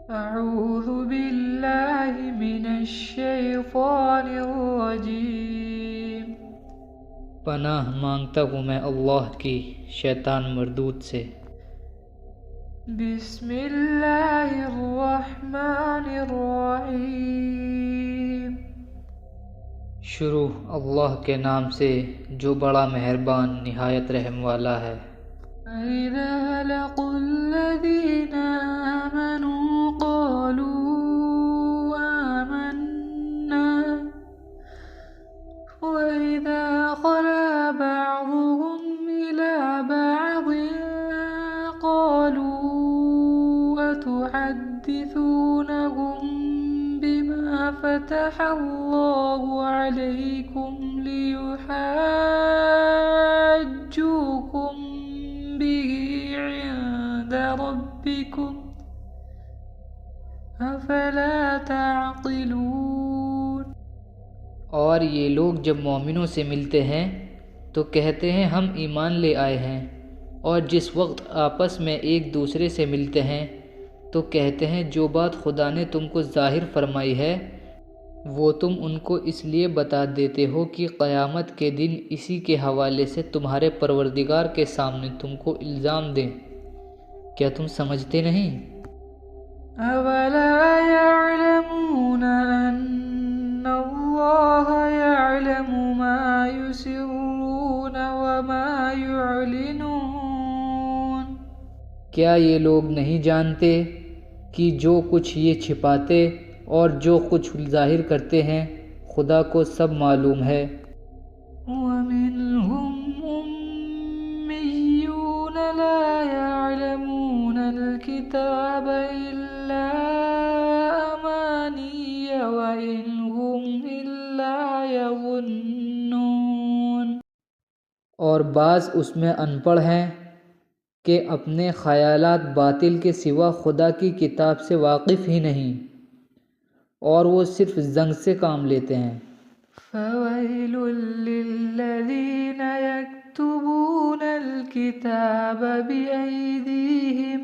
أعوذ بالله من الشيطان الرجيم پناہ مانگتا ہوں میں اللہ کی شیطان مردود سے۔ بسم اللہ الرحمن الرحیم شروع اللہ کے نام سے جو بڑا مہربان نہایت رحم والا ہے۔ وَإِذَا لَقُوا الَّذِينَ آمَنُوا قَالُوا آمَنَّا وَإِذَا خَلَا بَعْضُهُمْ إِلَى بَعْضٍ قَالُوا أَتُحَدِّثُونَهُم بِمَا فَتَحَ اللَّهُ عَلَيْكُمْ لِيُحَاجُّوكُم بِهِ عِندَ رَبِّكُمْ أَفَلَا تَعْقِلُونَ۔ اور یہ لوگ جب مومنوں سے ملتے ہیں تو کہتے ہیں ہم ایمان لے آئے ہیں، اور جس وقت آپس میں ایک دوسرے سے ملتے ہیں تو کہتے ہیں جو بات خدا نے تم کو ظاہر فرمائی ہے وہ تم ان کو اس لیے بتا دیتے ہو کہ قیامت کے دن اسی کے حوالے سے تمہارے پروردگار کے سامنے تم کو الزام دیں۔ کیا تم سمجھتے نہیں؟ أَوَلَا يَعْلَمُونَ أَنَّ اللَّهَ يَعْلَمُ مَا يُسِرُّونَ وَمَا يُعْلِنُونَ۔ کیا یہ لوگ نہیں جانتے کہ جو کچھ یہ چھپاتے اور جو کچھ ظاہر کرتے ہیں خدا کو سب معلوم ہے۔ وَمِنْهُمْ أُمِّيُّونَ لَا يَعْلَمُونَ الْكِتَابَ إِلَّا أَمَانِيَّ وَإِنْ هُمْ إِلَّا يَظُنُّونَ۔ اور بعض اس میں ان پڑھ ہیں کہ اپنے خیالات باطل کے سوا خدا کی کتاب سے واقف ہی نہیں، اور وہ صرف زنگ سے کام لیتے ہیں۔ فَوَيْلٌ لِّلَّذِينَ يَكْتُبُونَ الْكِتَابَ بِأَيْدِيهِمْ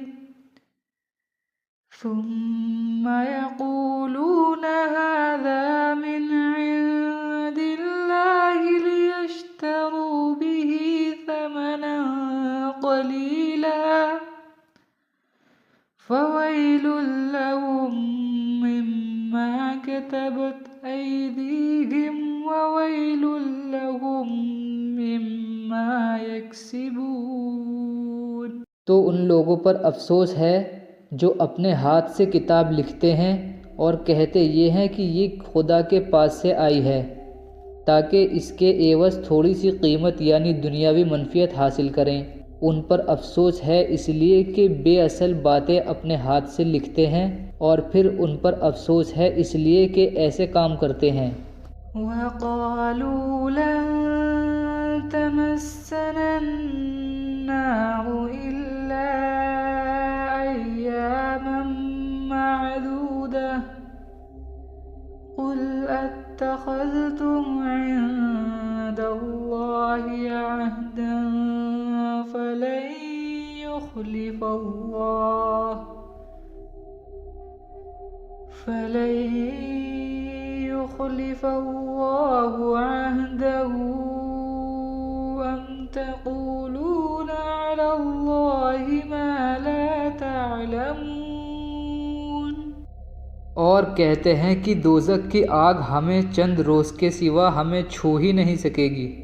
ثُمَّ يَقُولُونَ هَٰذَا مِنْ عِندِ اللَّهِ لِيَشْتَرُوا بِهِ ثَمَنًا قَلِيلًا فَوَيْلٌ لَّهُم مِّمَّا كَتَبَتْ أَيْدِيهِمْ وَوَيْلٌ لَّهُم مِّمَّا يَكْسِبُونَ۔ تو ان لوگوں پر افسوس ہے جو اپنے ہاتھ سے کتاب لکھتے ہیں اور کہتے یہ ہیں کہ یہ خدا کے پاس سے آئی ہے تاکہ اس کے عوض تھوڑی سی قیمت یعنی دنیاوی منفعت حاصل کریں۔ ان پر افسوس ہے اس لیے کہ بے اصل باتیں اپنے ہاتھ سے لکھتے ہیں، اور پھر ان پر افسوس ہے اس لیے کہ ایسے کام کرتے ہیں۔ وَقَالُوا لَن تَمَسَّنَا النَّارُ إِلَّا أَيَّامًا مَّعْدُودَةً قُلْ أَتَّخَذْتُمْ عِندَ اللَّهِ عَهْدًا فَلَن يُخْلِفَ اللَّهُ عَهْدَهُ أَمْ تَقُولُونَ عَلَى اللَّهِ مَا لَا تَعْلَمُونَ۔ اور کہتے ہیں کہ دوزخ کی آگ ہمیں چند روز کے سوا ہمیں چھو ہی نہیں سکے گی۔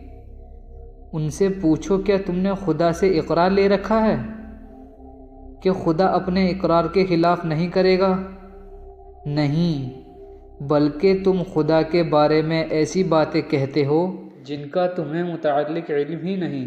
ان سے پوچھو کیا تم نے خدا سے اقرار لے رکھا ہے کہ خدا اپنے اقرار کے خلاف نہیں کرے گا؟ نہیں، بلکہ تم خدا کے بارے میں ایسی باتیں کہتے ہو جن کا تمہیں متعلق علم ہی نہیں۔